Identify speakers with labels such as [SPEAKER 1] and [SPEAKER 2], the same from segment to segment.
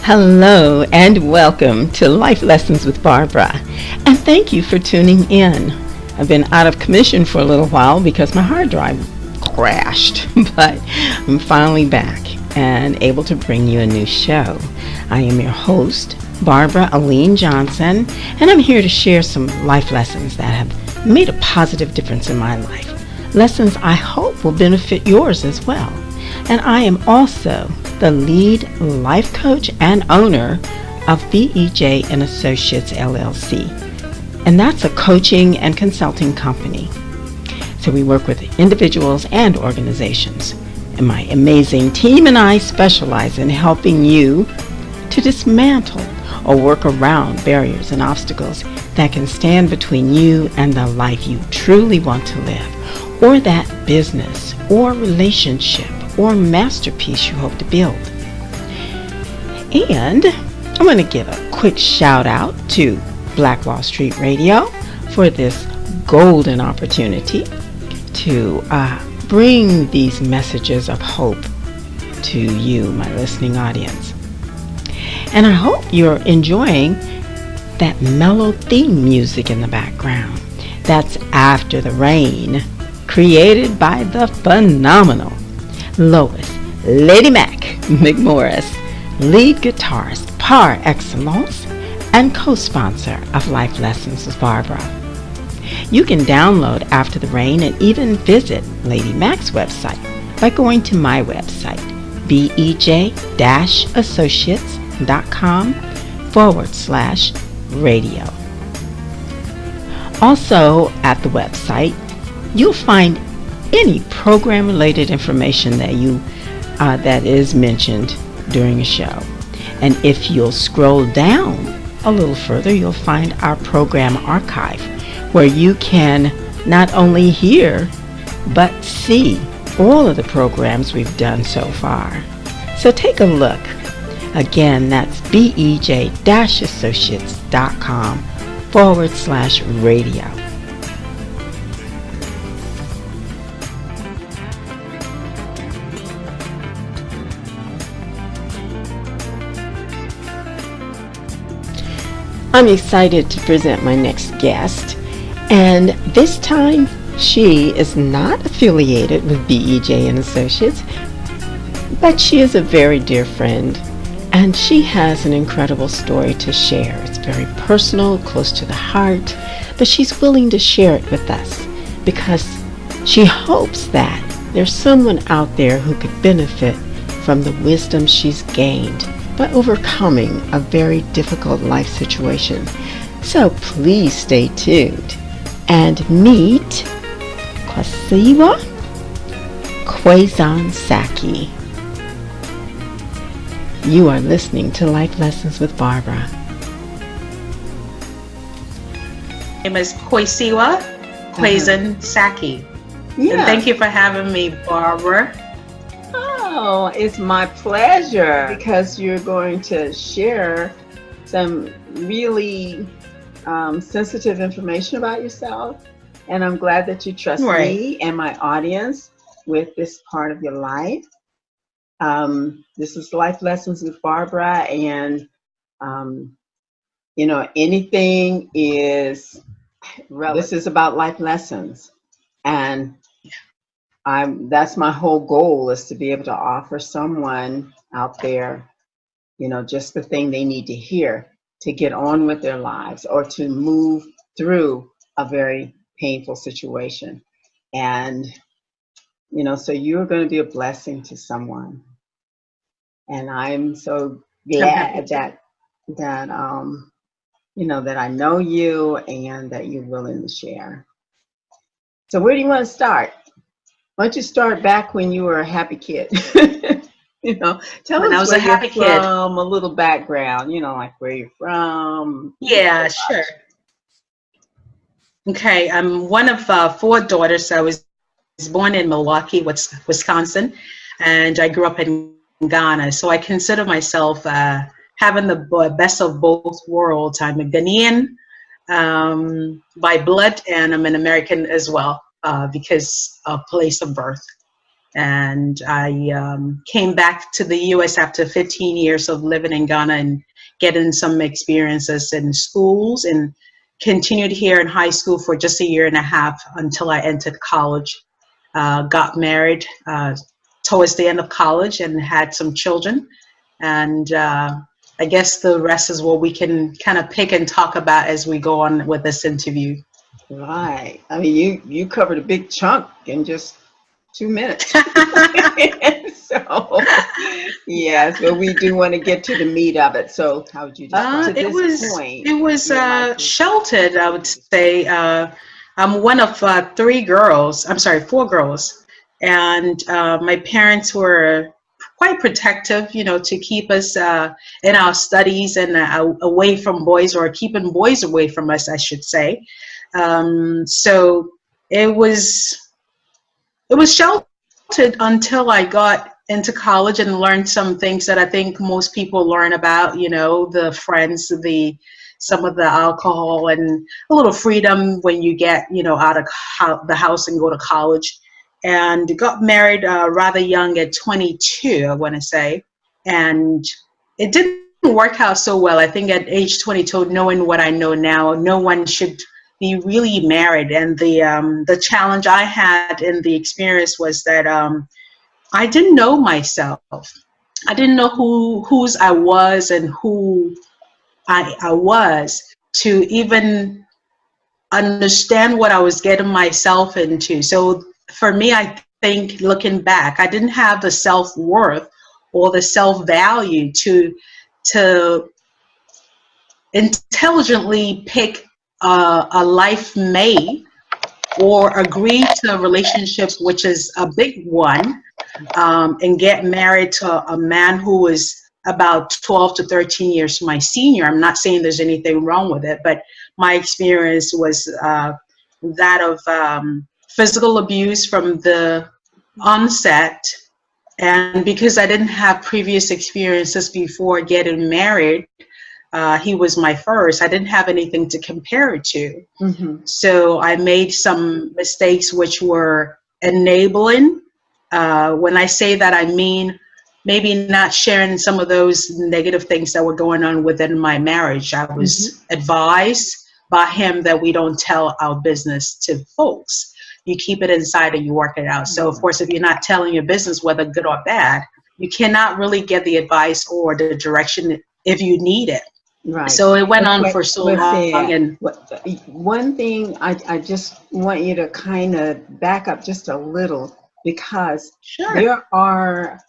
[SPEAKER 1] Hello and welcome to Life Lessons with Barbara. And thank you for tuning in. I've been out of commission for a little while because my hard drive crashed, but I'm finally back and able to bring you a new show. I am your host, Barbara Elleen Johnson, and I'm here to share some life lessons that have made a positive difference in my life. Lessons I hope will benefit yours as well. And I am also the lead life coach and owner of BEJ Associates LLC. And that's a coaching and consulting company. So we work with individuals and organizations. And my amazing team and I specialize in helping you to dismantle or work around barriers and obstacles that can stand between you and the life you truly want to live, or that business or relationship or masterpiece you hope to build. And I'm going to give a quick shout out to Black Wall Street Radio for this golden opportunity to bring these messages of hope to you, my listening audience. And I hope you're enjoying that mellow theme music in the background. That's After the Rain, created by the phenomenal Lois Lady Mac McMorris, lead guitarist par excellence and co-sponsor of Life Lessons with Barbara. You can download After the Rain and even visit Lady Mac's website by going to my website, BEJ-Associates.com/radio. Also at the website, you'll find any program-related information that is mentioned during a show. And if you'll scroll down a little further, you'll find our program archive, where you can not only hear but see all of the programs we've done so far. So take a look. Again, that's BEJ-Associates.com/radio. I'm excited to present my next guest, and this time she is not affiliated with BEJ Associates, but she is a very dear friend, and she has an incredible story to share. It's very personal, close to the heart, but she's willing to share it with us because she hopes that there's someone out there who could benefit from the wisdom she's gained by overcoming a very difficult life situation. So please stay tuned and meet Qwesiwa Quaison-Sackey. You are listening to Life Lessons with Barbara.
[SPEAKER 2] My name is Qwesiwa Quaison-Sackey.
[SPEAKER 1] Yeah.
[SPEAKER 2] And thank you for having me, Barbara.
[SPEAKER 1] Oh, it's my pleasure, because you're going to share some really sensitive information about yourself, and I'm glad that you trust me and my audience with this part of your life. This is Life Lessons with Barbara, and anything is relevant. This is about life lessons, and that's my whole goal, is to be able to offer someone out there, just the thing they need to hear to get on with their lives or to move through a very painful situation. And, so you're going to be a blessing to someone. And I'm so glad that I know you and that you're willing to share. So where do you want to start? Why don't you start back when you were a happy kid? Tell us
[SPEAKER 2] I was a happy kid.
[SPEAKER 1] A little background, like where you're from.
[SPEAKER 2] Yeah, sure. Okay, I'm one of 4 daughters. I was born in Milwaukee, Wisconsin, and I grew up in Ghana. So I consider myself having the best of both worlds. I'm a Ghanaian by blood, and I'm an American as well, because of place of birth. And I came back to the U.S. after 15 years of living in Ghana and getting some experiences in schools, and continued here in high school for just a year and a half until I entered college. Got married towards the end of college and had some children. And I guess the rest is what we can kind of pick and talk about as we go on with this interview.
[SPEAKER 1] Right. I mean, you covered a big chunk in just 2 minutes. So, yes, but we do want to get to the meat of it. So, how would you describe
[SPEAKER 2] it was sheltered, I would say. I'm one of 4 girls, and my parents were quite protective, to keep us in our studies and away from boys, or keeping boys away from us, I should say. So it was sheltered until I got into college and learned some things that I think most people learn about, the friends, some of the alcohol, and a little freedom when you get, out of the house and go to college. And got married rather young at 22, I want to say. And it didn't work out so well. I think at age 22, knowing what I know now, no one should be really married. And the challenge I had in the experience was that I didn't know myself. I didn't know whose I was and who I was to even understand what I was getting myself into. So for me, I think looking back, I didn't have the self-worth or the self-value to intelligently pick a life mate or agree to a relationship, which is a big one, and get married to a man who was about 12 to 13 years my senior. I'm not saying there's anything wrong with it, but my experience was that of physical abuse from the onset. And because I didn't have previous experiences before getting married, he was my first. I didn't have anything to compare it to. Mm-hmm. So I made some mistakes which were enabling. When I say that, I mean maybe not sharing some of those negative things that were going on within my marriage. I was advised by him that we don't tell our business to folks. You keep it inside and you work it out. So of course, if you're not telling your business, whether good or bad, you cannot really get the advice or the direction if you need it. Right. So it went on for so long. And
[SPEAKER 1] one thing I just want you to kind of back up just a little, because there are,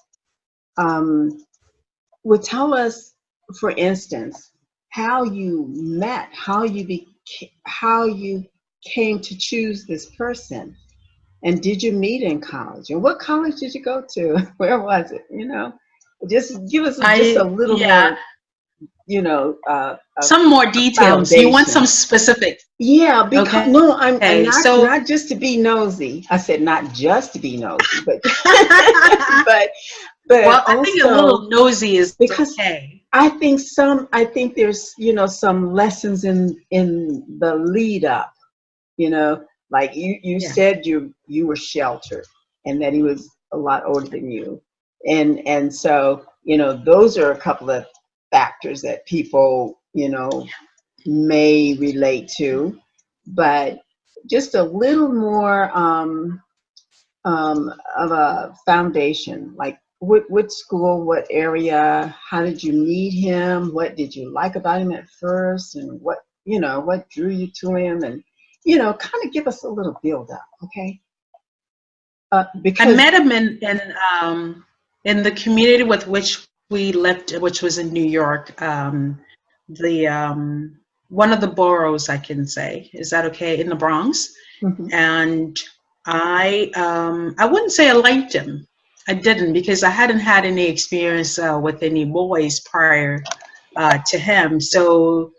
[SPEAKER 1] would tell us, for instance, how you met, how you came to choose this person, and did you meet in college, and what college did you go to? Where was it? Just give us just a little more,
[SPEAKER 2] some more details. You want some specifics?
[SPEAKER 1] Yeah, because I'm not just to be nosy. I said not just to be nosy, but but
[SPEAKER 2] well, I think a little nosy is because okay.
[SPEAKER 1] I think there's some lessons in the lead up. Like you said, you were sheltered, and that he was a lot older than you, and so those are a couple of factors that people may relate to, but just a little more of a foundation, like what school, what area, how did you meet him, what did you like about him at first, and what drew you to him, and kind of give us a little build up, okay?
[SPEAKER 2] Because I met him in the community with which we lived, which was in New York. One of the boroughs, I can say, is that okay, in the Bronx? Mm-hmm. And I wouldn't say I liked him. I didn't, because I hadn't had any experience with any boys prior to him. So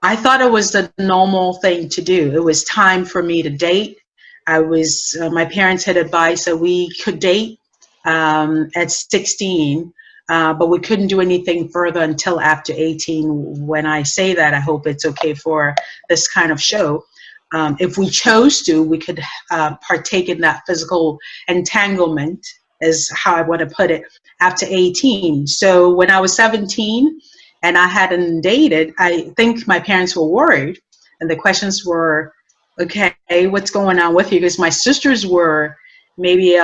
[SPEAKER 2] I thought it was the normal thing to do. It was time for me to date. My parents had advised that we could date at 16, but we couldn't do anything further until after 18. When I say that, I hope it's okay for this kind of show. If we chose to, we could partake in that physical entanglement is how I want to put it, after 18. So when I was 17 and I hadn't dated, I think my parents were worried. And the questions were, okay, what's going on with you? Because my sisters were maybe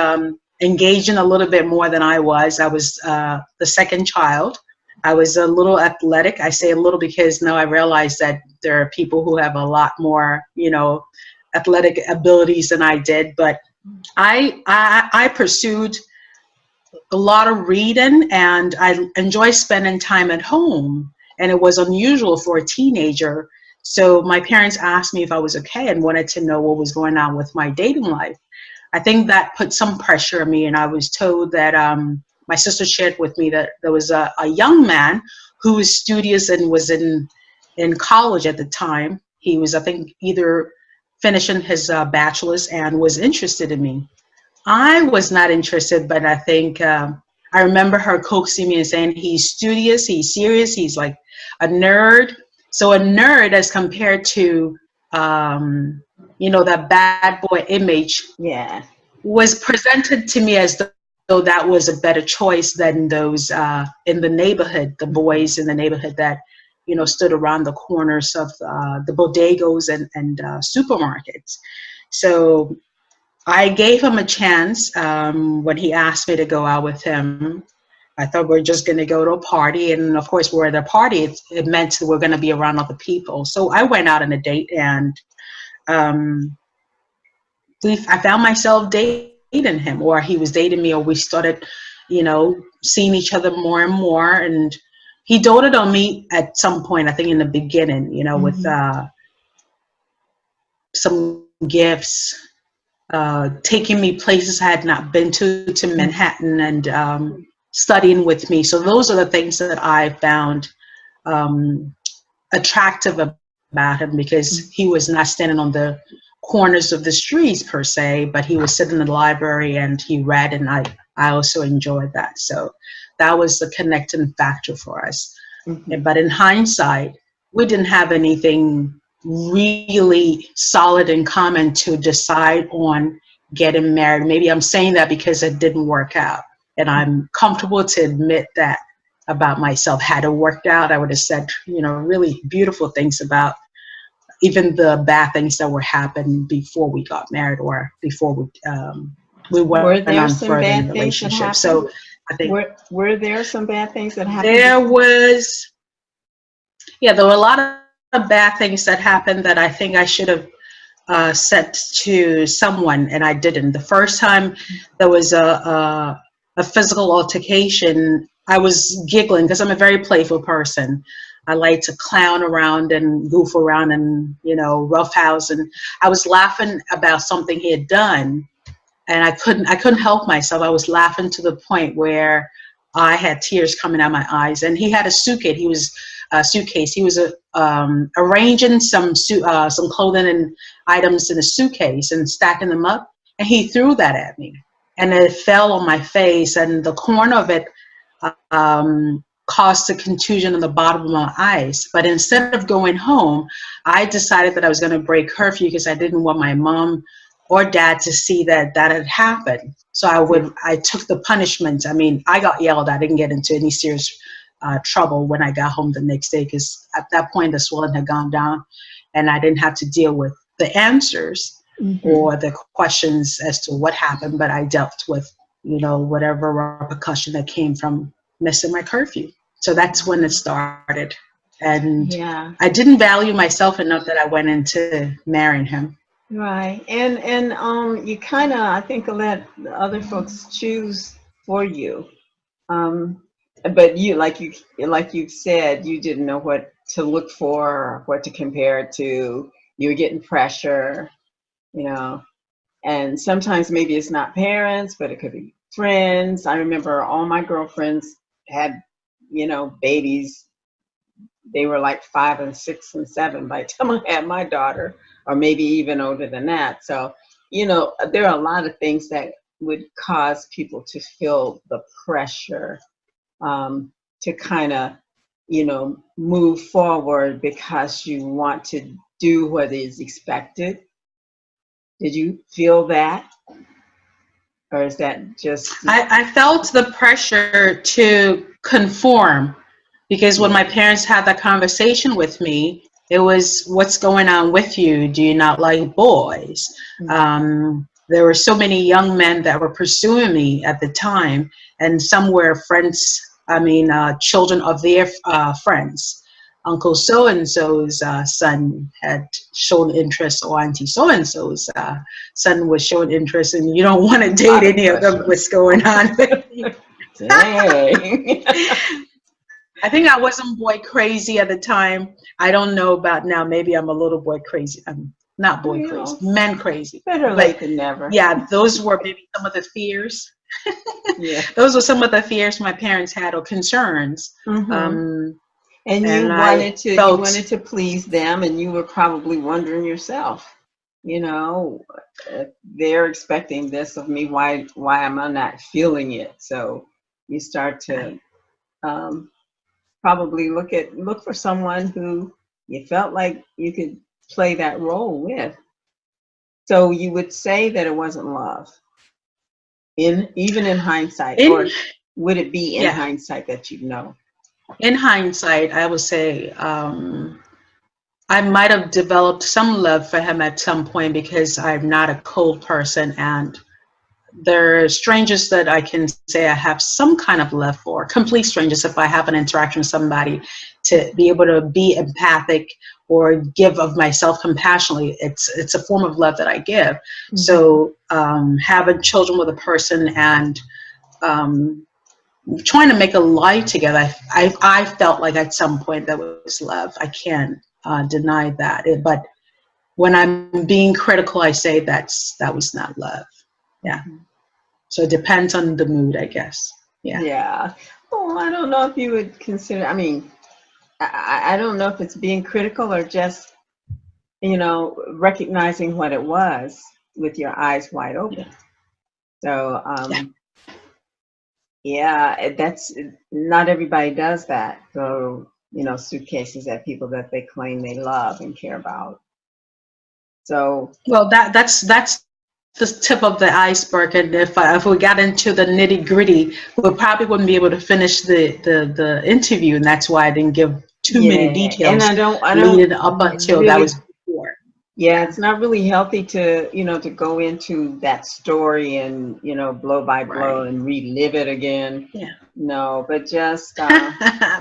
[SPEAKER 2] engaging a little bit more than I was. I was the second child. I was a little athletic. I say a little because now I realize that there are people who have a lot more, you know, athletic abilities than I did. But I pursued a lot of reading, and I enjoy spending time at home. And it was unusual for a teenager. So my parents asked me if I was okay and wanted to know what was going on with my dating life. I think that put some pressure on me, and I was told that my sister shared with me that there was a young man who was studious and was in college at the time. He was, I think, either finishing his bachelor's and was interested in me. I was not interested, but I think I remember her coaxing me and saying, he's studious, he's serious, he's like a nerd. So a nerd as compared to, you know, that bad boy image,
[SPEAKER 1] Yeah.
[SPEAKER 2] was presented to me as though that was a better choice than those in the neighborhood, the boys in the neighborhood that, you know, stood around the corners of the bodegos and supermarkets. So I gave him a chance when he asked me to go out with him. I thought we are just going to go to a party. And of course, we're at a party. It meant that we're going to be around other people. So I went out on a date, and I found myself dating him, or he was dating me, or we started, you know, seeing each other more and more. And he doted on me at some point, I think in the beginning, you know, with some gifts, taking me places I had not been to Manhattan, and studying with me. So those are the things that I found attractive about him, because he was not standing on the corners of the streets per se, but he was sitting in the library and he read, and I also enjoyed that. So that was the connecting factor for us. But in hindsight, we didn't have anything really solid in common to decide on getting married. Maybe I'm saying that because it didn't work out, and I'm comfortable to admit that about myself. Had it worked out, I would have said, you know, really beautiful things about even the bad things that were happening before we got married, or before we went on further in the relationship. So I think
[SPEAKER 1] were there some bad things that happened?
[SPEAKER 2] There was, yeah, there were a lot of bad things that happened that I think I should have said to someone, and I didn't. The first time there was a physical altercation, I was giggling because I'm a very playful person. I like to clown around and goof around and, you know, roughhouse. And I was laughing about something he had done, and I couldn't help myself. I was laughing to the point where I had tears coming out my eyes. And he had a suitcase. He was arranging some clothing and items in a suitcase and stacking them up, and he threw that at me, and it fell on my face, and the corner of it caused a contusion on the bottom of my eyes. But instead of going home, I decided that I was going to break curfew because I didn't want my mom or dad to see that had happened. So I took the punishment. I mean, I got yelled at. I didn't get into any serious trouble when I got home the next day, because at that point the swelling had gone down, and I didn't have to deal with the answers or the questions as to what happened, but I dealt with, you know, whatever repercussion that came from missing my curfew. So that's when it started. And I didn't value myself enough that I went into marrying him.
[SPEAKER 1] Right. And you kind of, I think, let other folks choose for you. But you, like you said, you didn't know what to look for or what to compare it to. You were getting pressure, you know, and sometimes maybe it's not parents, but it could be friends. I remember all my girlfriends had, you know, babies. They were like 5 and 6 and 7 by the time I had my daughter, or maybe even older than that. So, you know, there are a lot of things that would cause people to feel the pressure to kind of, you know, move forward because you want to do what is expected. Did you feel that?
[SPEAKER 3] Or is that just...
[SPEAKER 2] I felt the pressure to conform, because when my parents had that conversation with me, it was, what's going on with you? Do you not like boys? There were so many young men that were pursuing me at the time, and some were friends, children of their friends. Uncle so-and-so's son had shown interest, or Auntie so-and-so's son was showing interest, and you don't want to date any of them. What's going on with you?
[SPEAKER 3] Dang.
[SPEAKER 2] I think I wasn't boy crazy at the time. I don't know about now. Maybe I'm a little boy crazy. I'm not boy crazy, men crazy.
[SPEAKER 3] Better late than never.
[SPEAKER 2] Yeah, those were maybe some of the fears.
[SPEAKER 3] Yeah.
[SPEAKER 2] Those were some of the fears my parents had, or concerns.
[SPEAKER 3] And you wanted to please them, and you were probably wondering yourself, they're expecting this of me. Why am I not feeling it? So you start to probably look for someone who you felt like you could play that role with. So you would say that it wasn't love, even in hindsight, or would it be in hindsight that you know?
[SPEAKER 2] In hindsight, I would say I might have developed some love for him at some point, because I'm not a cold person, and there are strangers that I can say I have some kind of love for, complete strangers. If I have an interaction with somebody, to be able to be empathic or give of myself compassionately, it's a form of love that I give. So having children with a person and trying to make a life together, I felt like at some point that was love. I can't deny that. But when I'm being critical, I say that was not love. Yeah. So it depends on the mood, I guess. Yeah.
[SPEAKER 3] Yeah. Well, I don't know if you would consider, I don't know if it's being critical or just, recognizing what it was with your eyes wide open. So, that's, not everybody does that. So, suitcases at people that they claim they love and care about. So,
[SPEAKER 2] well, that's the tip of the iceberg, and if we got into the nitty gritty, we probably wouldn't be able to finish the interview, and that's why I didn't give too many details.
[SPEAKER 3] And I don't
[SPEAKER 2] leading up until really, that was before.
[SPEAKER 3] Yeah, it's not really healthy to to go into that story and blow by blow and relive it again.
[SPEAKER 2] Yeah.
[SPEAKER 3] No, but just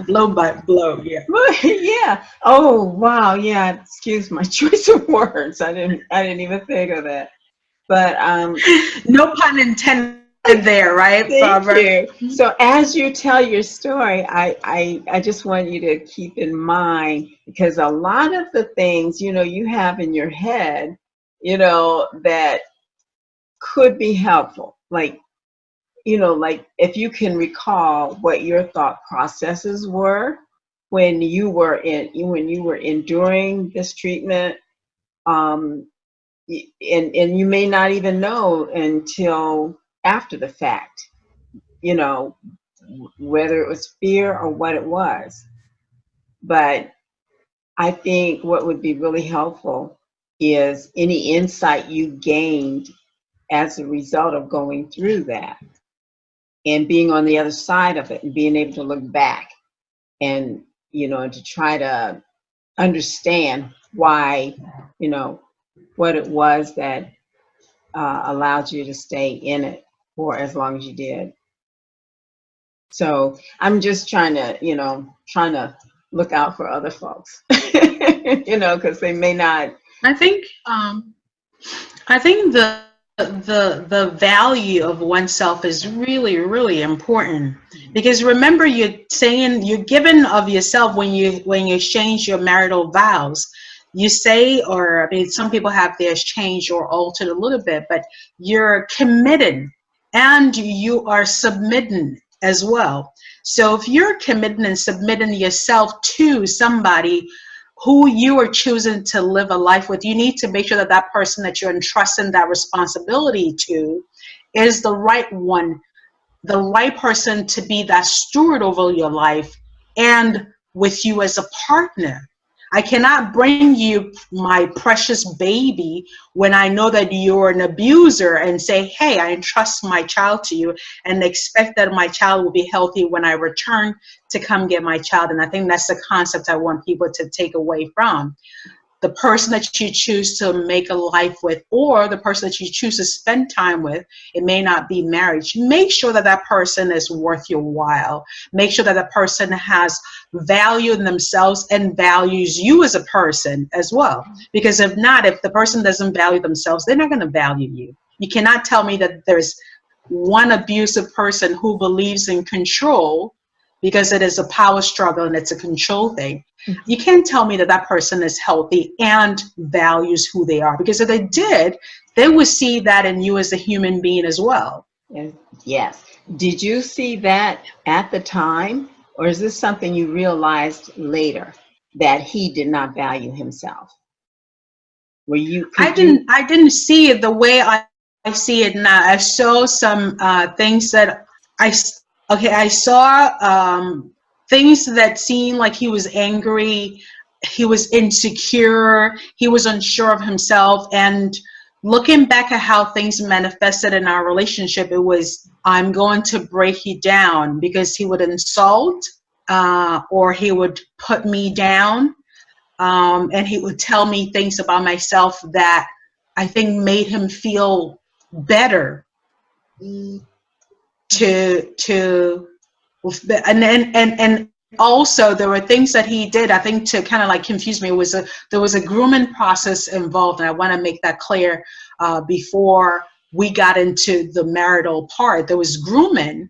[SPEAKER 2] blow by blow. Yeah.
[SPEAKER 3] Yeah. Oh wow. Yeah. Excuse my choice of words. I didn't even think of that. But
[SPEAKER 2] no pun intended there, right, Barbara?
[SPEAKER 3] Thank you. So as you tell your story, I just want you to keep in mind, because a lot of the things you have in your head, that could be helpful, like if you can recall what your thought processes were when you were enduring this treatment. And you may not even know until after the fact, whether it was fear or what it was. But I think what would be really helpful is any insight you gained as a result of going through that and being on the other side of it and being able to look back and, to try to understand why, what it was that allowed you to stay in it for as long as you did. So I'm just trying to look out for other folks, because they may not.
[SPEAKER 2] I think the value of oneself is really, really important, because remember, you're given of yourself when you exchange your marital vows. You say, or some people have theirs changed or altered a little bit, but you're committed and you are submitting as well. So if you're committing and submitting yourself to somebody who you are choosing to live a life with, you need to make sure that that person that you're entrusting that responsibility to is the right one, the right person to be that steward over your life and with you as a partner. I cannot bring you my precious baby when I know that you're an abuser and say, hey, I entrust my child to you and expect that my child will be healthy when I return to come get my child. And I think that's the concept I want people to take away from. The person that you choose to make a life with, or the person that you choose to spend time with, it may not be marriage. Make sure that that person is worth your while. Make sure that that person has value in themselves and values you as a person as well. Because if not, if the person doesn't value themselves, they're not going to value you. You cannot tell me that there's one abusive person who believes in control, because it is a power struggle and it's a control thing. You can't tell me that that person is healthy and values who they are, because if they did, they would see that in you as a human being as well.
[SPEAKER 3] Yes. Did you see that at the time, or is this something you realized later, that he did not value himself? Were you?
[SPEAKER 2] I didn't see it the way I see it now. I saw some things that I saw things that seemed like he was angry, he was insecure, he was unsure of himself. And looking back at how things manifested in our relationship, it was, I'm going to break you down, because he would insult or he would put me down, and he would tell me things about myself that I think made him feel better. And also there were things that he did, I think, to kind of like confuse me. There was a grooming process involved, and I want to make that clear before we got into the marital part. There was grooming,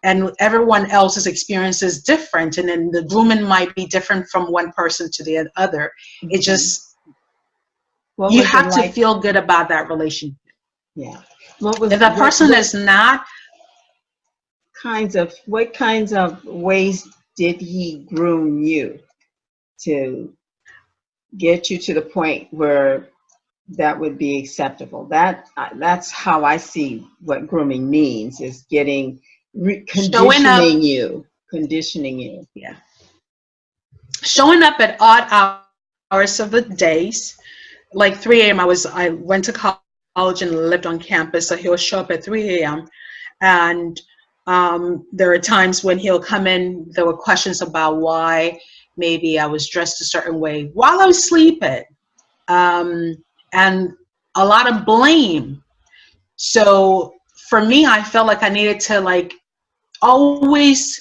[SPEAKER 2] and everyone else's experience is different, and then the grooming might be different from one person to the other. It just, you have to feel good about that relationship.
[SPEAKER 3] Yeah.
[SPEAKER 2] If that person is not,
[SPEAKER 3] what kinds of ways did he groom you to get you to the point where that would be acceptable? That's how I see what grooming means, is conditioning you.
[SPEAKER 2] Yeah. Showing up at odd hours of the days, like 3 a.m. I went to college and lived on campus, so he'll show up at 3 a.m. and there are times when he'll come in, there were questions about why maybe I was dressed a certain way while I was sleeping, and a lot of blame. So for me, I felt like I needed to like always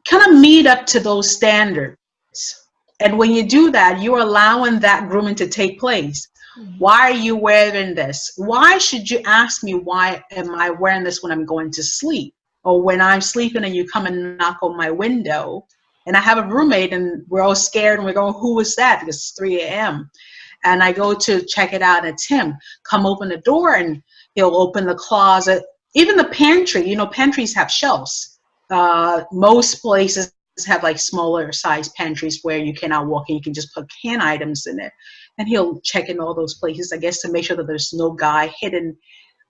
[SPEAKER 2] kind of meet up to those standards. And when you do that, you're allowing that grooming to take place. Why are you wearing this? Why should you ask me why am I wearing this when I'm going to sleep? Or when I'm sleeping and you come and knock on my window, and I have a roommate and we're all scared and we're going, who was that? Because it's 3 a.m. And I go to check it out and it's him. Come open the door and he'll open the closet. Even the pantry, pantries have shelves. Most places have like smaller size pantries where you cannot walk in, you can just put canned items in it. And he'll check in all those places, I guess, to make sure that there's no guy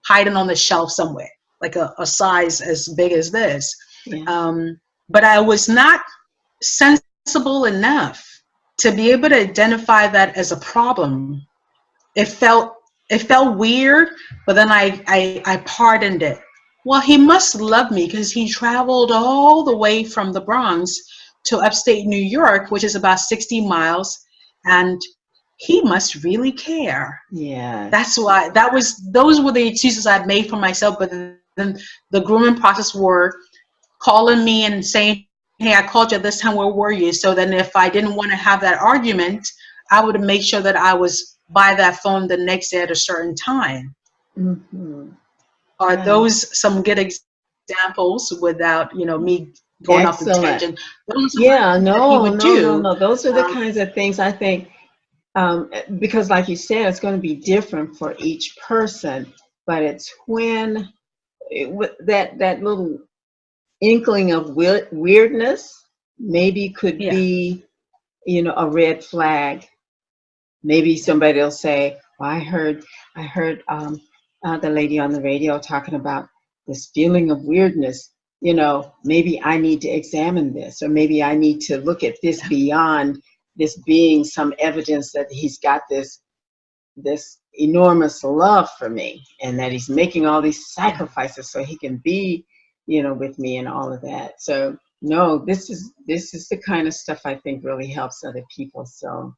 [SPEAKER 2] hiding on the shelf somewhere, like a size as big as this. Yeah. But I was not sensible enough to be able to identify that as a problem. It felt weird, but then I pardoned it. Well, he must love me because he traveled all the way from the Bronx to upstate New York, which is about 60 miles, and he must really care. Yeah. That's why those were the excuses I'd made for myself. But then the grooming process were calling me and saying, hey, I called you this time, where were you? So then if I didn't want to have that argument, I would make sure that I was by that phone the next day at a certain time. Mm-hmm. Are those some good examples without, me going off the tangent?
[SPEAKER 3] Yeah, no. Those are the kinds of things I think, because like you said, it's going to be different for each person, but it's when that little inkling of weirdness maybe could be, a red flag. Maybe somebody will say, well, I heard the lady on the radio talking about this feeling of weirdness. Maybe I need to examine this, or maybe I need to look at this beyond this being some evidence that he's got this enormous love for me, and that he's making all these sacrifices so he can be, you know, with me and all of that. So no, this is the kind of stuff I think really helps other people. So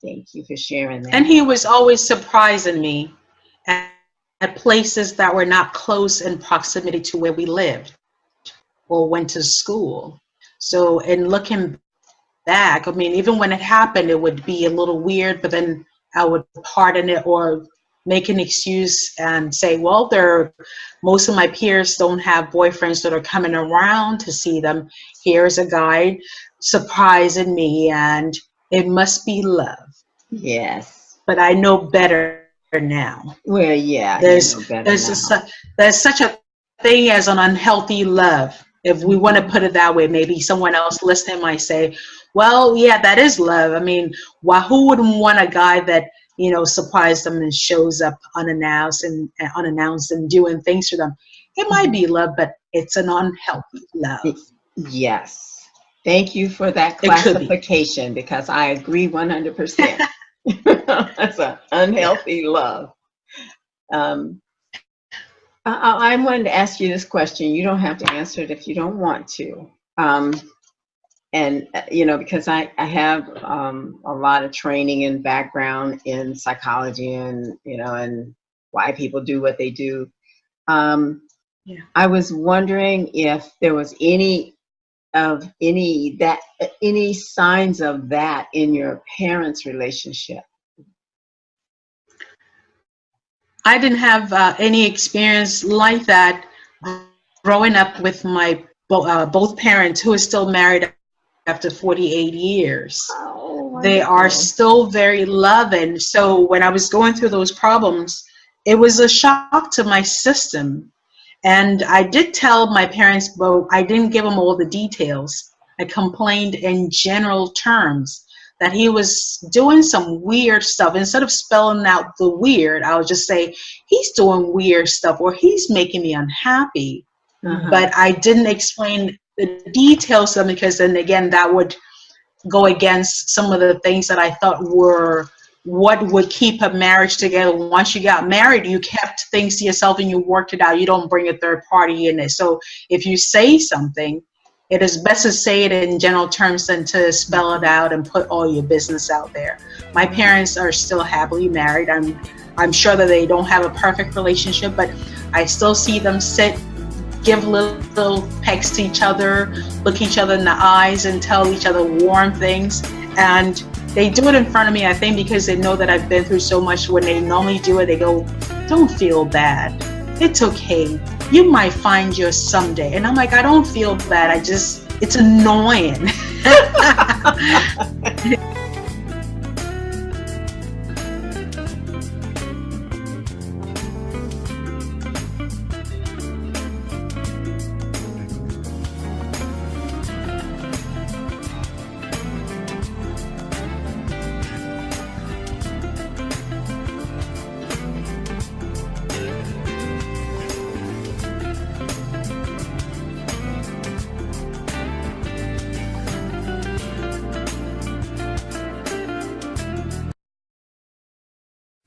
[SPEAKER 3] thank you for sharing that.
[SPEAKER 2] And he was always surprising me at places that were not close in proximity to where we lived or went to school. So in looking back, I mean, even when it happened, it would be a little weird, but then I would pardon it or make an excuse and say, well, most of my peers don't have boyfriends that are coming around to see them. Here's a guy surprising me, and it must be love.
[SPEAKER 3] Yes.
[SPEAKER 2] But I know better now.
[SPEAKER 3] Well, yeah.
[SPEAKER 2] There's such a thing as an unhealthy love. If we want to put it that way, maybe someone else listening might say, well, yeah, that is love. I mean, who wouldn't want a guy that, you know, surprised them and shows up unannounced and doing things for them? It might be love, but it's an unhealthy love.
[SPEAKER 3] Yes. Thank you for that classification, because I agree 100%. That's an unhealthy love. I wanted to ask you this question. You don't have to answer it if you don't want to. And, you know, because I have a lot of training and background in psychology and, you know, and why people do what they do. I was wondering if there was any signs of that in your parents' relationship.
[SPEAKER 2] I didn't have any experience like that growing up with my both parents, who are still married after 48 years.
[SPEAKER 3] Oh,
[SPEAKER 2] they are still very loving. So when I was going through those problems, it was a shock to my system. And I did tell my parents, but I didn't give them all the details. I complained in general terms that he was doing some weird stuff. Instead of spelling out the weird, I would just say, he's doing weird stuff, or he's making me unhappy. But I didn't explain the details to them, because then again, that would go against some of the things that I thought were what would keep a marriage together. Once you got married, you kept things to yourself and you worked it out. You don't bring a third party in it. So if you say something, it is best to say it in general terms than to spell it out and put all your business out there. My parents are still happily married. I'm sure that they don't have a perfect relationship, but I still see them sit, give little pecks to each other, look each other in the eyes and tell each other warm things. And they do it in front of me, I think, because they know that I've been through so much. When they normally do it, they go, don't feel bad. It's okay. You might find yours someday. And I'm like, I don't feel bad. It's annoying.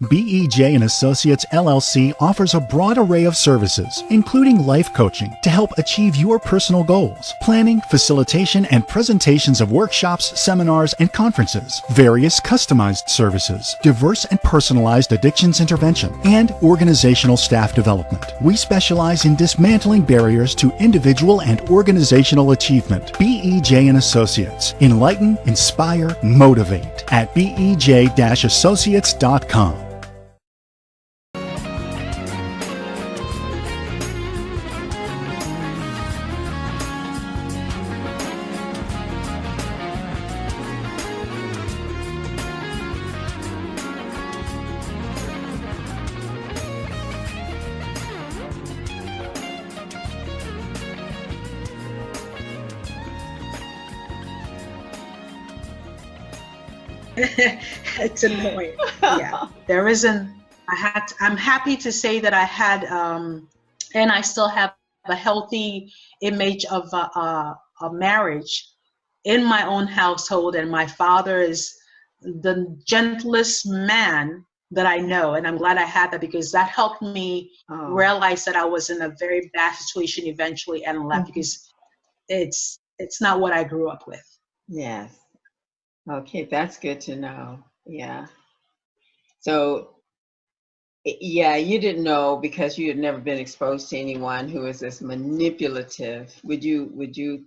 [SPEAKER 4] BEJ Associates LLC offers a broad array of services, including life coaching to help achieve your personal goals, planning, facilitation, and presentations of workshops, seminars, and conferences, various customized services, diverse and personalized addictions intervention, and organizational staff development. We specialize in dismantling barriers to individual and organizational achievement. BEJ Associates. Enlighten, inspire, motivate at BEJ-associates.com.
[SPEAKER 2] It's annoying. Yeah, there isn't. I'm happy to say that I had, and I still have a healthy image of a marriage. in my own household, and my father is the gentlest man that I know, and I'm glad I had that, because that helped me realize that I was in a very bad situation eventually and left, because it's not what I grew up with.
[SPEAKER 3] Yes. Okay, that's good to know. Yeah. So, yeah, you didn't know because you had never been exposed to anyone who is this manipulative. Would you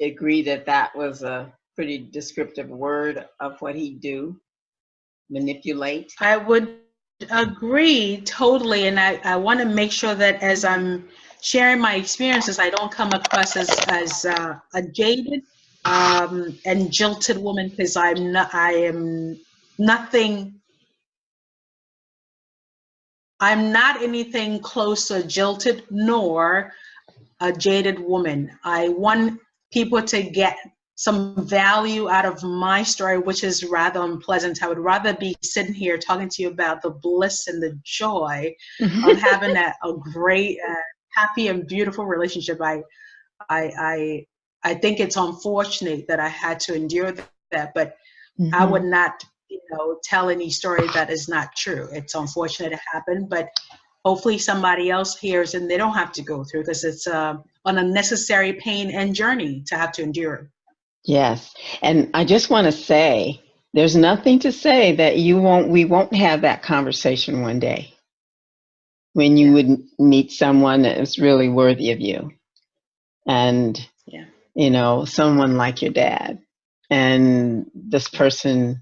[SPEAKER 3] agree that that was a pretty descriptive word of what he do? Manipulate?
[SPEAKER 2] I would agree totally, and I want to make sure that as I'm sharing my experiences, I don't come across as a jaded and jilted woman, because I am nothing. I'm not anything close to jilted nor a jaded woman. I want people to get some value out of my story, which is rather unpleasant. I would rather be sitting here talking to you about the bliss and the joy of having a great, happy and beautiful relationship. I think it's unfortunate that I had to endure that, but I would not, tell any story that is not true. It's unfortunate it happened, but hopefully somebody else hears and they don't have to go through, because it's an unnecessary pain and journey to have to endure.
[SPEAKER 1] Yes. And I just want to say, there's nothing to say that we won't have that conversation one day when you would meet someone that is really worthy of you. And, someone like your dad. And this person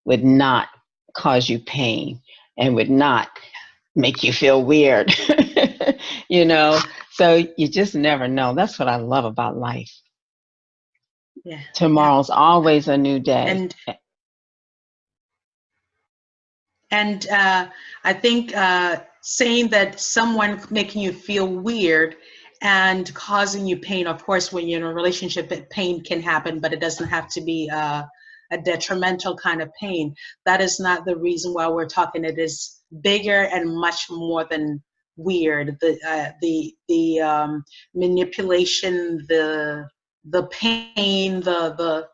[SPEAKER 1] would not cause you pain and would not make you feel weird, so you just never know. That's what I love about life.
[SPEAKER 2] Yeah.
[SPEAKER 1] Tomorrow's always a new day.
[SPEAKER 2] And I think saying that someone making you feel weird and causing you pain, of course, when you're in a relationship, pain can happen, but it doesn't have to be a detrimental kind of pain. That is not the reason why we're talking. It is bigger and much more than weird. The manipulation, the pain, the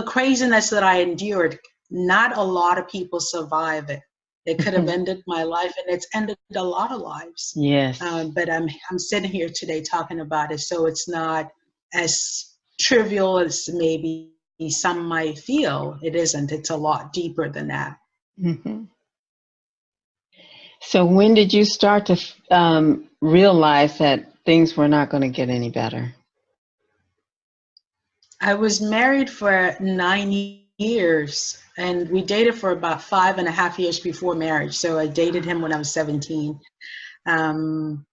[SPEAKER 2] craziness that I endured. Not a lot of people survive it. It could have ended my life, and it's ended a lot of lives.
[SPEAKER 1] Yes.
[SPEAKER 2] But I'm sitting here today talking about it, so it's not as trivial as maybe some might feel. It isn't. It's a lot deeper than that.
[SPEAKER 1] Mm-hmm. So when did you start to realize that things were not going to get any better?
[SPEAKER 2] I was married for 9 years, and we dated for about 5.5 years before marriage. So I dated him when I was 17. And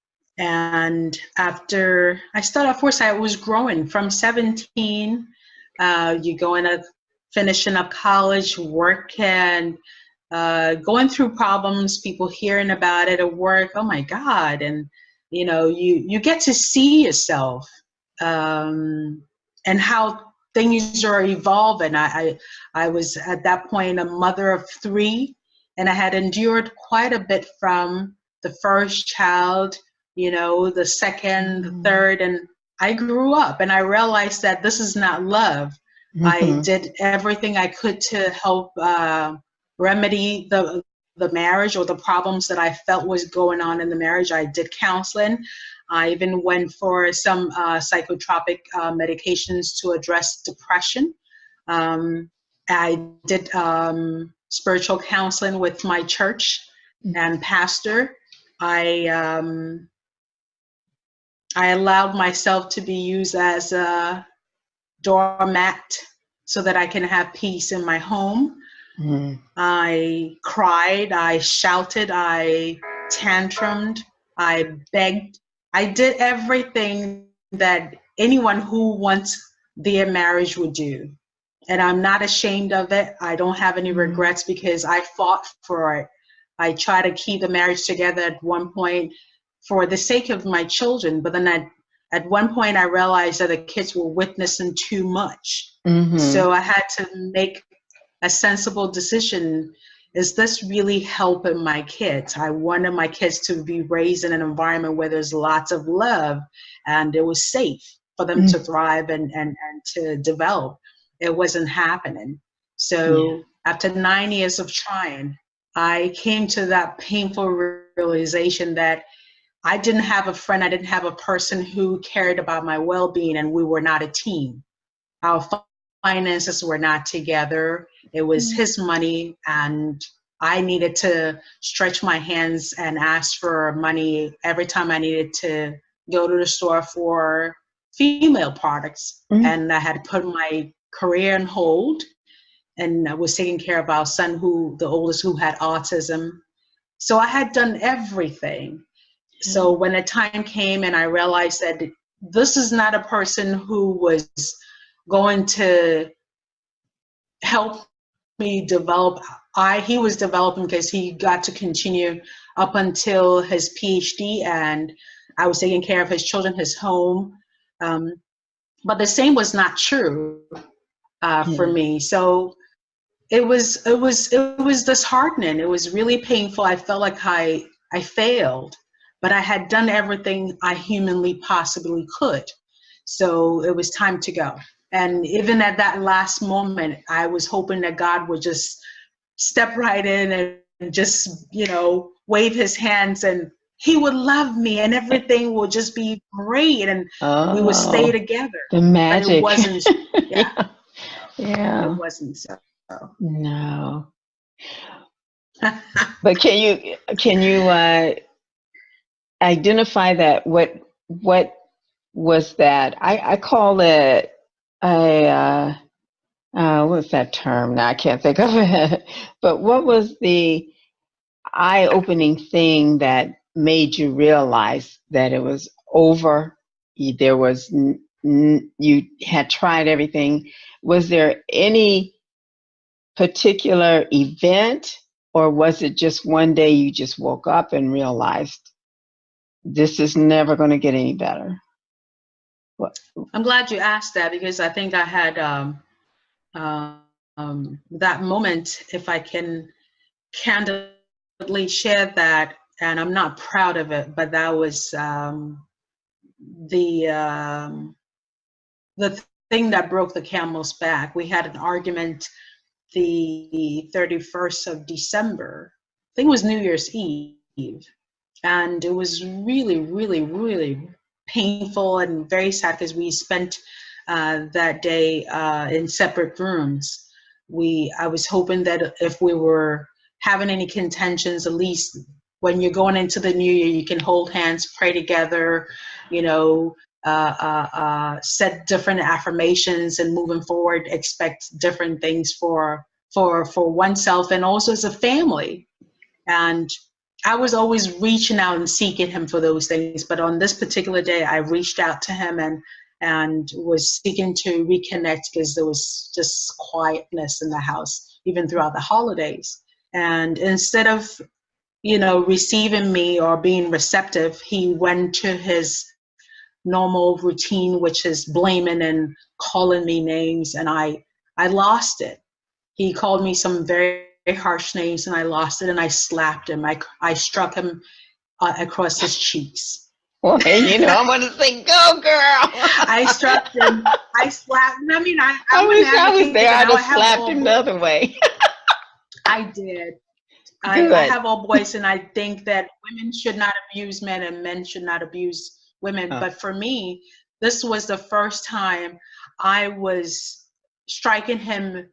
[SPEAKER 2] after I started, of course, I was growing from 17. You go into finishing up college, work, and going through problems, people hearing about it at work. Oh my God. And, you get to see yourself and how things are evolving. I was at that point a mother of 3, and I had endured quite a bit from the first child, the second, the third, and I grew up and I realized that this is not love. I did everything I could to help remedy the marriage or the problems that I felt was going on in the marriage. I did counseling. I even went for some psychotropic medications to address depression. I did spiritual counseling with my church and pastor. I allowed myself to be used as a doormat so that I can have peace in my home. I cried, I shouted, I tantrumed, I begged. I did everything that anyone who wants their marriage would do. And I'm not ashamed of it. I don't have any regrets because I fought for it. I tried to keep the marriage together at one point for the sake of my children. But then at one point I realized that the kids were witnessing too much. So I had to make a sensible decision. Is this really helping my kids? I wanted my kids to be raised in an environment where there's lots of love and it was safe. for them to thrive and to develop. It wasn't happening. So after 9 years of trying, I came to that painful realization that I didn't have a friend, I didn't have a person who cared about my well-being, and we were not a team. Our finances were not together. It was his money, and I needed to stretch my hands and ask for money every time I needed to go to the store for female products. And I had put my career on hold, and I was taking care of our son, the oldest, who had autism. So I had done everything. So when the time came and I realized that this is not a person who was going to help me develop, he was developing because he got to continue up until his PhD, and I was taking care of his children, his home. But the same was not true for me. So it was disheartening. It was really painful. I felt like I failed, but I had done everything I humanly possibly could. So it was time to go. And even at that last moment, I was hoping that God would just step right in and just, wave his hands, and he would love me and everything would just be great, and we would stay together.
[SPEAKER 1] The magic.
[SPEAKER 2] But it wasn't.
[SPEAKER 1] Yeah.
[SPEAKER 2] It wasn't so.
[SPEAKER 1] No. But can you identify that? What was that? I call it what's that term? Now I can't think of it. But what was the eye-opening thing that made you realize that it was over? There was you had tried everything. Was there any particular event, or was it just one day you just woke up and realized this is never going to get any better? What?
[SPEAKER 2] I'm glad you asked that, because I think I had that moment, if I can candidly share that, and I'm not proud of it, but that was the thing that broke the camel's back. We had an argument the 31st of December. I think it was New Year's Eve. And it was really, really, really painful and very sad, because we spent that day in separate rooms. I was hoping that if we were having any contentions, at least when you're going into the new year, you can hold hands, pray together, set different affirmations, and moving forward, expect different things for oneself and also as a family. And I was always reaching out and seeking him for those things. But on this particular day, I reached out to him and was seeking to reconnect, because there was just quietness in the house, even throughout the holidays. And instead of, receiving me or being receptive, he went to his normal routine, which is blaming and calling me names. And I lost it. He called me some very harsh names, and I lost it, and I slapped him. I struck him across his cheeks.
[SPEAKER 1] Well, I'm going to say, go, girl.
[SPEAKER 2] I struck him. I slapped him. I mean, I
[SPEAKER 1] wish I was there. I'd have slapped him the other way.
[SPEAKER 2] I did. I have all boys, and I think that women should not abuse men and men should not abuse women. But for me, this was the first time I was striking him,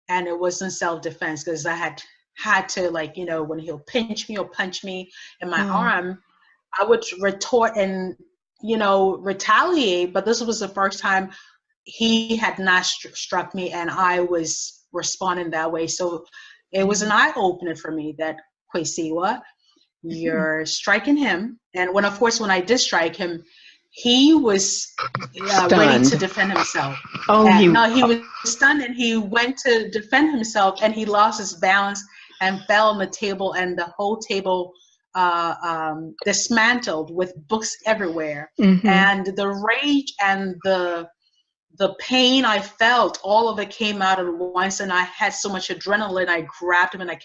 [SPEAKER 2] and it wasn't self-defense, because I had to, when he'll pinch me or punch me in my arm, I would retort and, retaliate. But this was the first time he had not struck me, and I was responding that way. So it was an eye-opener for me that, Qwesiwa, you're striking him. And when I did strike him, he was ready to defend himself. He was stunned, and he went to defend himself, and he lost his balance and fell on the table, and the whole table dismantled with books everywhere. And the rage and the pain I felt, all of it came out at once, and I had so much adrenaline. I grabbed him and I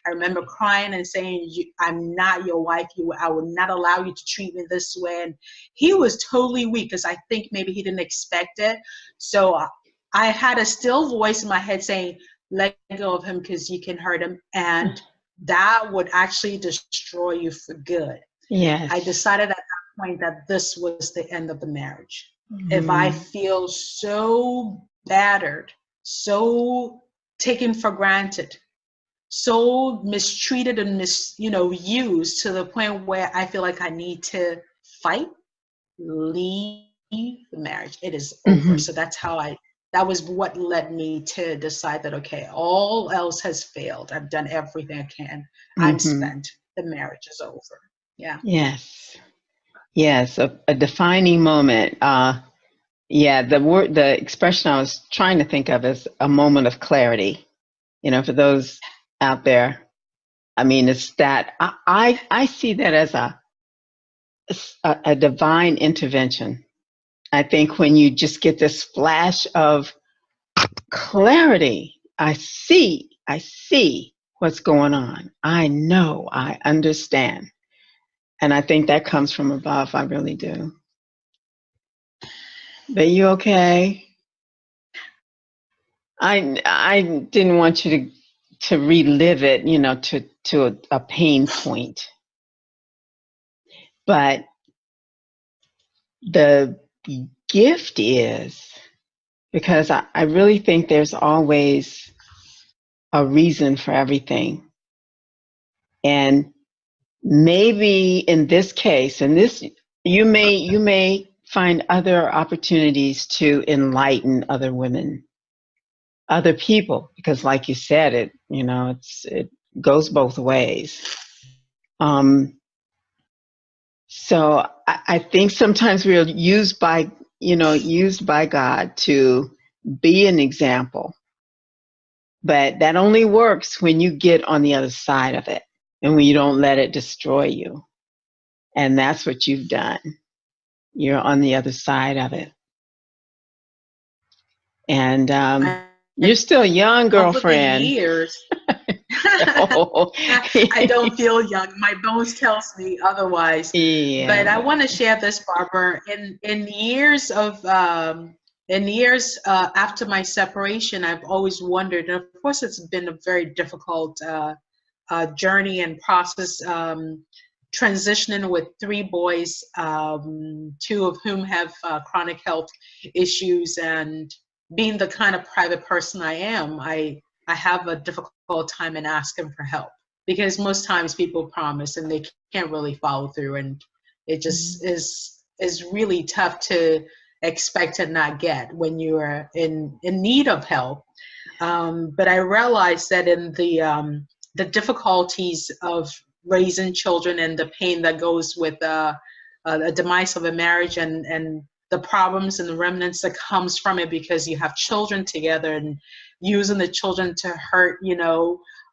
[SPEAKER 2] remember crying and saying, I'm not your wife. I will not allow you to treat me this way. And he was totally weak because I think maybe he didn't expect it. So I had a still voice in my head saying, let go of him because you can hurt him. And that would actually destroy you for good.
[SPEAKER 1] Yes.
[SPEAKER 2] I decided at that point that this was the end of the marriage.
[SPEAKER 1] Mm-hmm.
[SPEAKER 2] If I feel so battered, so taken for granted, so mistreated and used to the point where I feel like I need to fight, leave the marriage. It is over. So that was what led me to decide that, okay, all else has failed. I've done everything I can. I'm spent. The marriage is over. Yeah.
[SPEAKER 1] Yes, a defining moment. The expression I was trying to think of is a moment of clarity. For those out there, I mean, it's that I see that as a divine intervention. I think when you just get this flash of clarity, I see what's going on. I know, I understand. And I think that comes from above. I really do. But you okay? I didn't want you to relive it, to a pain point. But the gift is, because I really think there's always a reason for everything. And maybe in this case, you may find other opportunities to enlighten other women, other people, because like you said, it goes both ways. So I think sometimes we're used by God to be an example, but that only works when you get on the other side of it and when you don't let it destroy you. And that's what you've done. You're on the other side of it. And you're still young, girlfriend.
[SPEAKER 2] Over the years. I don't feel young. My bones tells me otherwise.
[SPEAKER 1] Yeah.
[SPEAKER 2] But I want to share this, Barbara. In years after my separation, I've always wondered, and of course it's been a very difficult journey and process, transitioning with 3 boys, 2 of whom have chronic health issues, and being the kind of private person I am, I have a difficult time in asking for help, because most times people promise and they can't really follow through, and it just is really tough to expect and not get when you are in need of help. But I realized that in the difficulties of raising children and the pain that goes with a demise of a marriage, and the problems and the remnants that comes from it, because you have children together and using the children to hurt,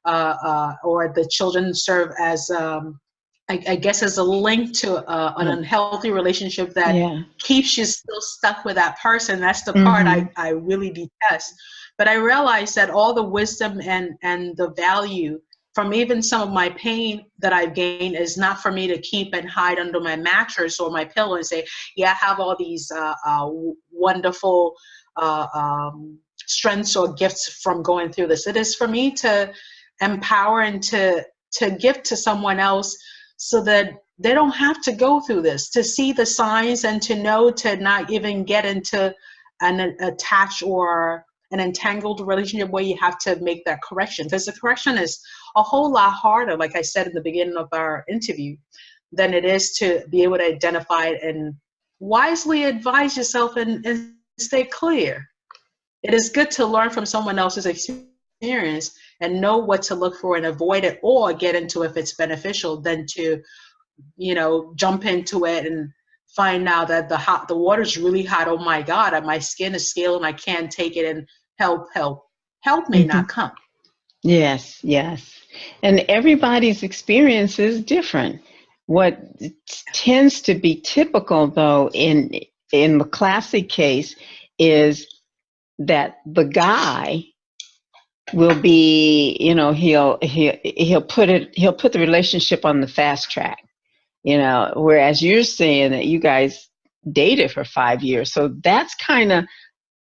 [SPEAKER 2] or the children serve as, I guess, as a link to an unhealthy relationship that keeps you still stuck with that person. That's the part I really detest. But I realized that all the wisdom and the value from even some of my pain that I've gained is not for me to keep and hide under my mattress or my pillow and say, yeah, I have all these wonderful strengths or gifts from going through this. It is for me to empower and to give to someone else so that they don't have to go through this, to see the signs and to know to not even get into an attached or an entangled relationship where you have to make that correction, because the correction is a whole lot harder, like I said in the beginning of our interview, than it is to be able to identify it and wisely advise yourself and stay clear. It is good to learn from someone else's experience and know what to look for and avoid it, or get into if it's beneficial, than to, jump into it and find out that the water's really hot. Oh my God, my skin is scaling, I can't take it, and help may not come.
[SPEAKER 1] Yes. And everybody's experience is different. What tends to be typical, though, in the classic case, is that the guy will be, he'll put the relationship on the fast track, whereas you're saying that you guys dated for 5 years. So that's kind of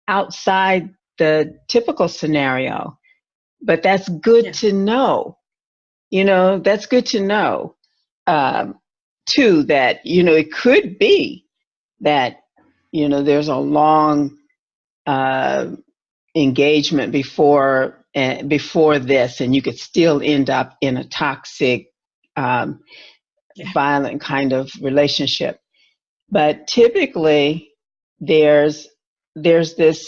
[SPEAKER 1] outside the typical scenario, but that's good to know. That's good to know, too, that, it could be that, there's a long engagement before this, and you could still end up in a toxic, violent kind of relationship. But typically, there's this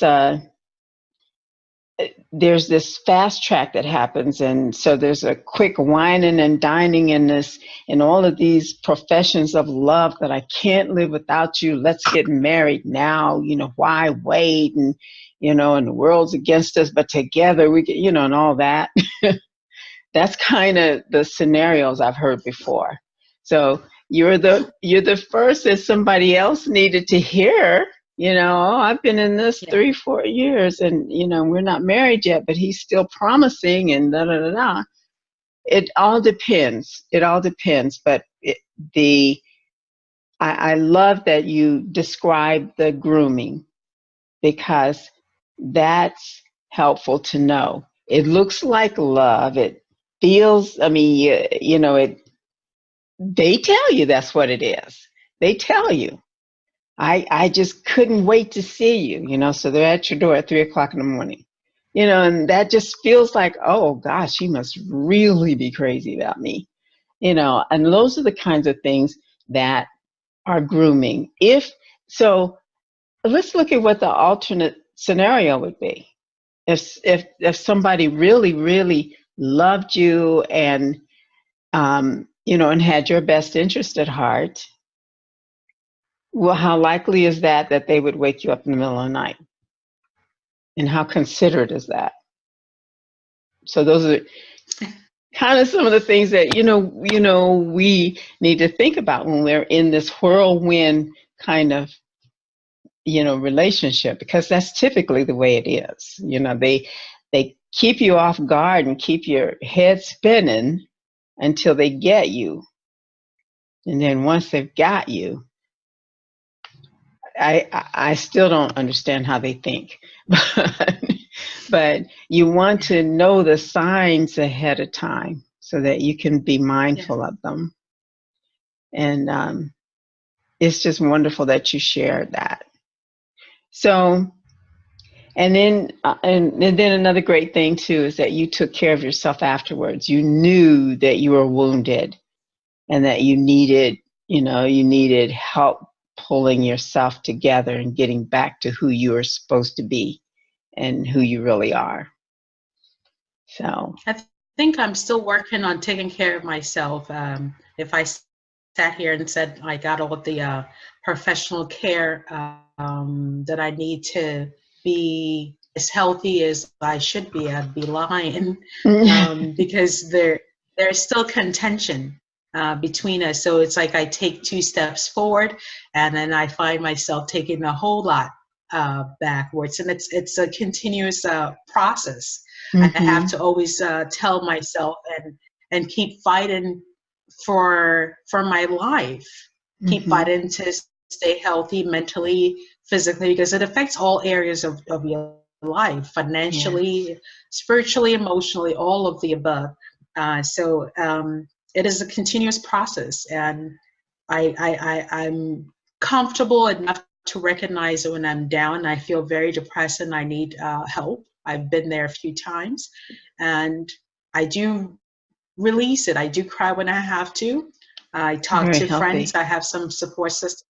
[SPEAKER 1] fast track that happens, and so there's a quick whining and dining in all of these professions of love that I can't live without you. Let's get married now. Why wait? And and the world's against us, but together we get, and all that. That's kind of the scenarios I've heard before. So you're the first that somebody else needed to hear. I've been in this 3-4 years, and we're not married yet, but he's still promising, and da da da da. It all depends. But I love that you describe the grooming, because that's helpful to know. It looks like love. It feels. I mean, they tell you that's what it is. They tell you. I just couldn't wait to see you, so they're at your door at 3:00 in the morning, and that just feels like, oh gosh, he must really be crazy about me, and those are the kinds of things that are grooming. So let's look at what the alternate scenario would be. If somebody really, really loved you and, and had your best interest at heart, well, how likely is that they would wake you up in the middle of the night? And how considerate is that? So those are kind of some of the things that, we need to think about when we're in this whirlwind kind of, relationship, because that's typically the way it is. They keep you off guard and keep your head spinning until they get you. And then once they've got you, I still don't understand how they think, but you want to know the signs ahead of time so that you can be mindful of them. And it's just wonderful that you shared that. So, and then another great thing too is that you took care of yourself afterwards. You knew that you were wounded and that you needed help pulling yourself together and getting back to who you are supposed to be and who you really are. So
[SPEAKER 2] I think I'm still working on taking care of myself. If I sat here and said I got all the professional care that I need to be as healthy as I should be, I'd be lying, because there's still contention between us. So it's like I take 2 steps forward, and then I find myself taking a whole lot backwards, and it's a continuous process. I have to always tell myself and keep fighting for my life, keep fighting to stay healthy mentally, physically, because it affects all areas of your life, financially, spiritually, emotionally, all of the above. So it is a continuous process, and I'm comfortable enough to recognize that when I'm down, I feel very depressed and I need help. I've been there a few times, and I do release it. I do cry when I have to. I talk to friends. I have some support system.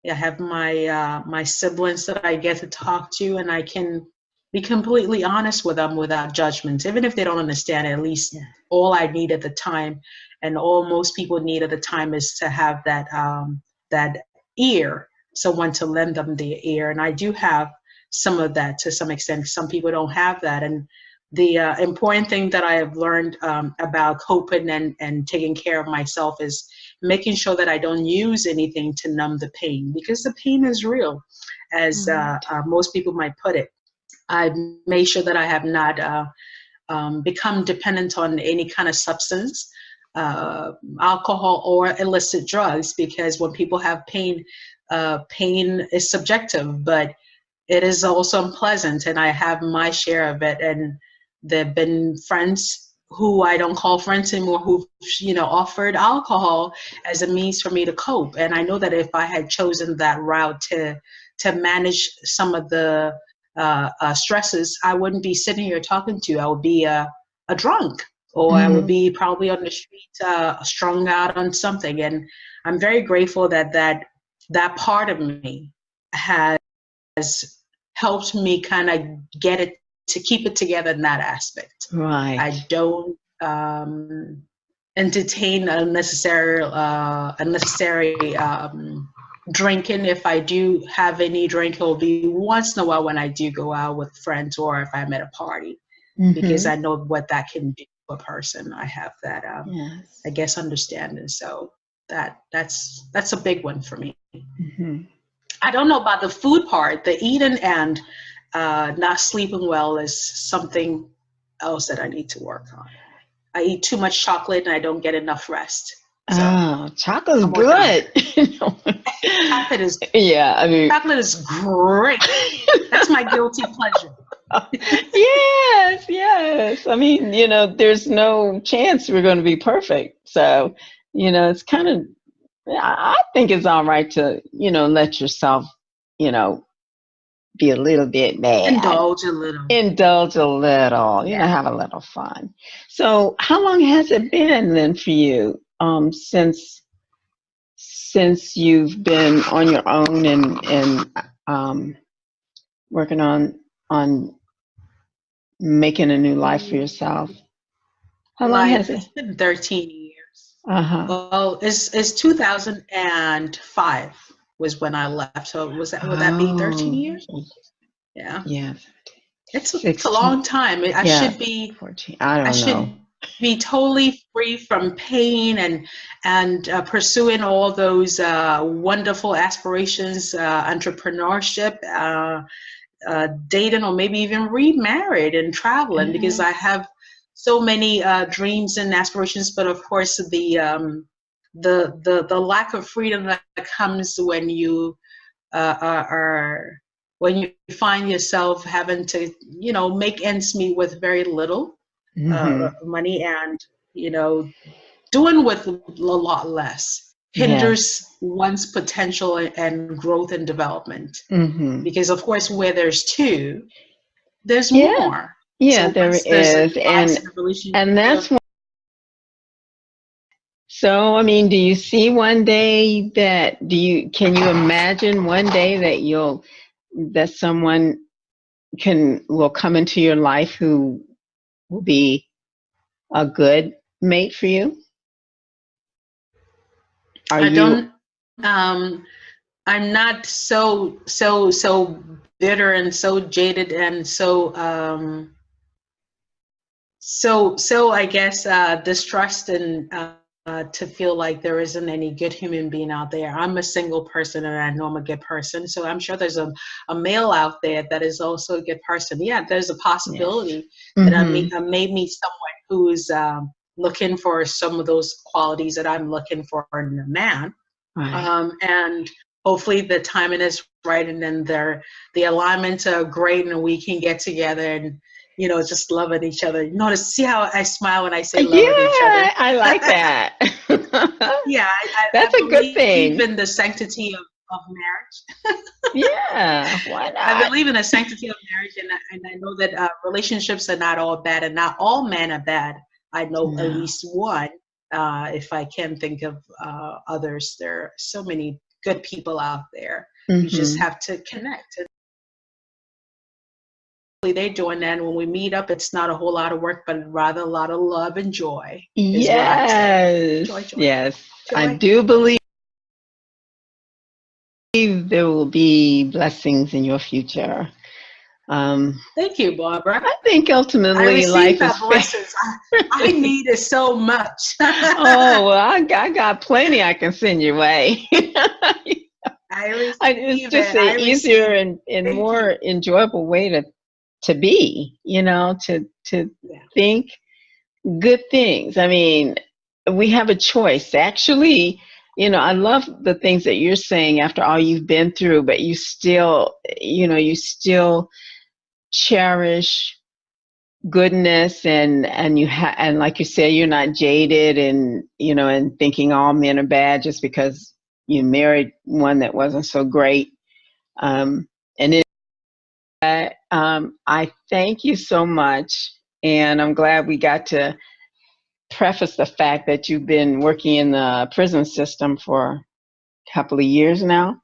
[SPEAKER 2] I have my siblings that I get to talk to, and I can be completely honest with them without judgment. Even if they don't understand, at least all I need at the time, and all most people need at the time, is to have that ear, someone to lend them their ear. And I do have some of that to some extent. Some people don't have that. And the important thing that I have learned about coping and taking care of myself is making sure that I don't use anything to numb the pain, because the pain is real. as most people might put it. I made sure that I have not become dependent on any kind of substance, alcohol or illicit drugs, because when people have pain, pain is subjective, but it is also unpleasant, and I have my share of it. And there have been friends who I don't call friends anymore who, offered alcohol as a means for me to cope. And I know that if I had chosen that route to manage some of the stresses, I wouldn't be sitting here talking to you. I would be a drunk, or I would be probably on the street, strung out on something. And I'm very grateful that part of me has helped me kind of get it, to keep it together in that aspect.
[SPEAKER 1] Right.
[SPEAKER 2] I don't entertain unnecessary drinking. If I do have any drink, it'll be once in a while when I do go out with friends, or if I'm at a party, because I know what that can do to a person. I have that,
[SPEAKER 1] Yes.
[SPEAKER 2] I guess, understanding. So that's a big one for me. I don't know about the food part. The eating and not sleeping well is something else that I need to work on. I eat too much chocolate and I don't get enough rest. So
[SPEAKER 1] chocolate's good.
[SPEAKER 2] Chocolate is,
[SPEAKER 1] yeah, I mean,
[SPEAKER 2] chocolate is great. That's my guilty pleasure.
[SPEAKER 1] Yes. I mean, there's no chance we're going to be perfect. So, it's kind of, I think it's all right to, let yourself, be a little bit mad.
[SPEAKER 2] Indulge a little.
[SPEAKER 1] Have a little fun. So how long has it been then for you, since you've been on your own and working on making a new life for yourself? How long has it?
[SPEAKER 2] It's been 13 years.
[SPEAKER 1] Uh-huh.
[SPEAKER 2] Well, it's 2005 was when I left. So would that be 13 years? Yeah.
[SPEAKER 1] Yeah.
[SPEAKER 2] It's a long time. I should be
[SPEAKER 1] 14. I don't know.
[SPEAKER 2] Should be totally free from pain and pursuing all those wonderful aspirations, entrepreneurship, dating, or maybe even remarried and traveling, because I have so many dreams and aspirations. But of course, the lack of freedom that comes when you when you find yourself having to, make ends meet with very little money, and, doing with a lot less hinders one's potential and growth and development. Because of course, where there's two, there's more.
[SPEAKER 1] Yeah,
[SPEAKER 2] so
[SPEAKER 1] there is. And that's one. So, I mean, do you see one day can you imagine one day that someone will come into your life who will be a good mate for you?
[SPEAKER 2] I'm not so bitter and so jaded and so I guess distrust and to feel like there isn't any good human being out there. I'm a single person and I know I'm a good person. So I'm sure there's a male out there that is also a good person. Yeah, there's a possibility that I may meet someone who's looking for some of those qualities that I'm looking for in a man. Right. And hopefully the timing is right, and then the alignments are great, and we can get together and, just loving each other. To see how I smile when I say loving each other.
[SPEAKER 1] I like that.
[SPEAKER 2] Yeah,
[SPEAKER 1] that's a good thing.
[SPEAKER 2] I believe in the sanctity of marriage.
[SPEAKER 1] Yeah, why not?
[SPEAKER 2] I believe in the sanctity of marriage, and I know that relationships are not all bad, and not all men are bad. I know at least one. If I can think of others, there are so many good people out there. You just have to connect. They're doing that, and when we meet up, it's not a whole lot of work, but rather a lot of love and joy.
[SPEAKER 1] Yes, joy. Yes, joy. I do believe there will be blessings in your future.
[SPEAKER 2] Thank you, Barbara.
[SPEAKER 1] I think ultimately life is
[SPEAKER 2] blessings. I need it so much.
[SPEAKER 1] Oh, well, I got plenty I can send your way. It's just an easier and more enjoyable way to be, to think good things. I mean, we have a choice. Actually, I love the things that you're saying after all you've been through, but you still cherish goodness and and like you say, you're not jaded and thinking all men are bad just because you married one that wasn't so great. And I thank you so much, and I'm glad we got to preface the fact that you've been working in the prison system for a couple of years now.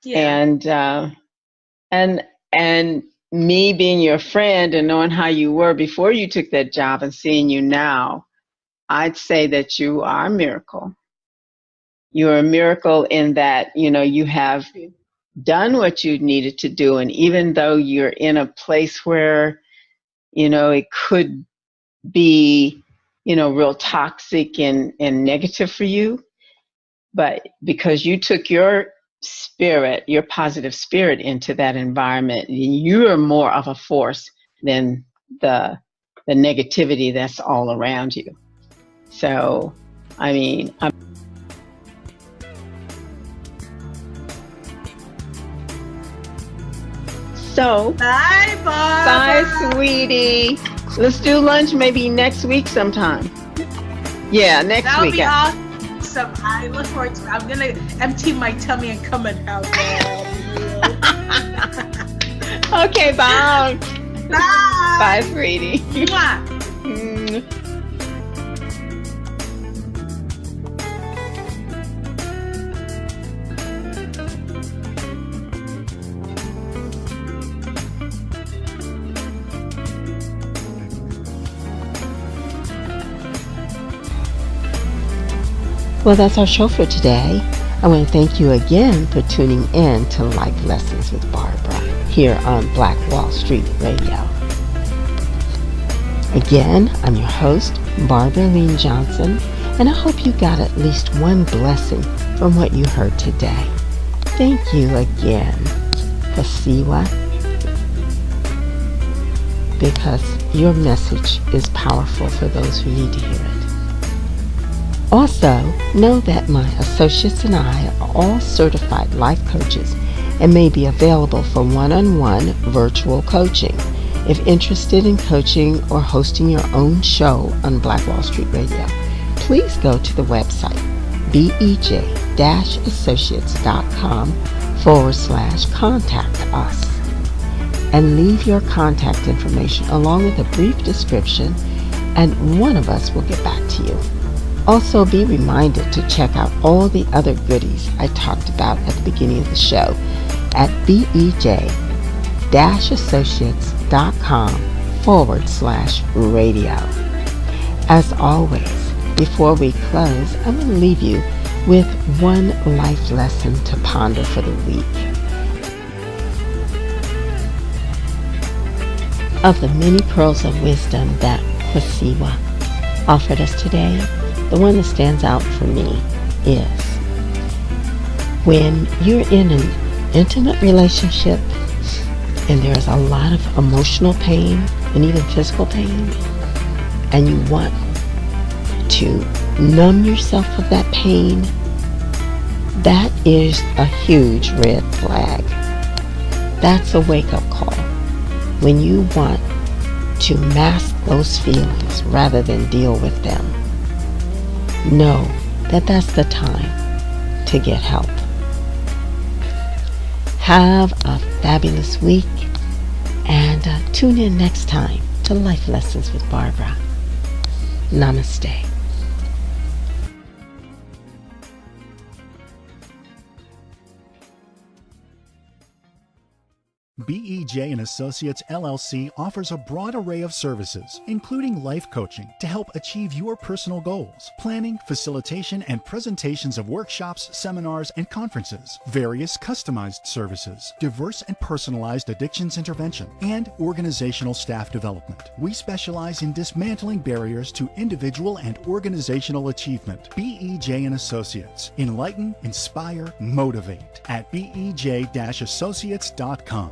[SPEAKER 1] Yeah. And me being your friend and knowing how you were before you took that job and seeing you now, I'd say that you are a miracle. You're a miracle in that, you have done what you needed to do. And even though you're in a place where, it could be, real toxic and negative for you, but because you took your spirit, your positive spirit into that environment, you are more of a force than the negativity that's all around you. So, I mean, so
[SPEAKER 2] bye, Barbara.
[SPEAKER 1] Bye, sweetie. Let's do lunch maybe next week sometime. Yeah, next week.
[SPEAKER 2] That'll be awesome. I look forward to it. I'm gonna empty my tummy and come and help you.
[SPEAKER 1] Okay, bye.
[SPEAKER 2] Bye.
[SPEAKER 1] Bye, sweetie.
[SPEAKER 2] Mwah.
[SPEAKER 1] Well, that's our show for today. I want to thank you again for tuning in to Life Lessons with Barbara here on Black Wall Street Radio. Again, I'm your host, Barbara Elleen Johnson, and I hope you got at least one blessing from what you heard today. Thank you again, Qwesiwa, because your message is powerful for those who need to hear it. Also, know that my associates and I are all certified life coaches and may be available for one-on-one virtual coaching. If interested in coaching or hosting your own show on Black Wall Street Radio, please go to the website BEJ-Associates.com/contact us and leave your contact information along with a brief description, and one of us will get back to you. Also, be reminded to check out all the other goodies I talked about at the beginning of the show at BEJ-Associates.com/radio. As always, before we close, I'm going to leave you with one life lesson to ponder for the week. Of the many pearls of wisdom that Qwesiwa offered us today, the one that stands out for me is when you're in an intimate relationship and there's a lot of emotional pain and even physical pain, and you want to numb yourself of that pain, that is a huge red flag. That's a wake-up call. When you want to mask those feelings rather than deal with them, know that that's the time to get help. Have a fabulous week, and tune in next time to Life Lessons with Barbara. Namaste.
[SPEAKER 4] BEJ Associates LLC offers a broad array of services, including life coaching to help achieve your personal goals, planning, facilitation, and presentations of workshops, seminars, and conferences, various customized services, diverse and personalized addictions intervention, and organizational staff development. We specialize in dismantling barriers to individual and organizational achievement. BEJ Associates. Enlighten, inspire, motivate at bej-associates.com.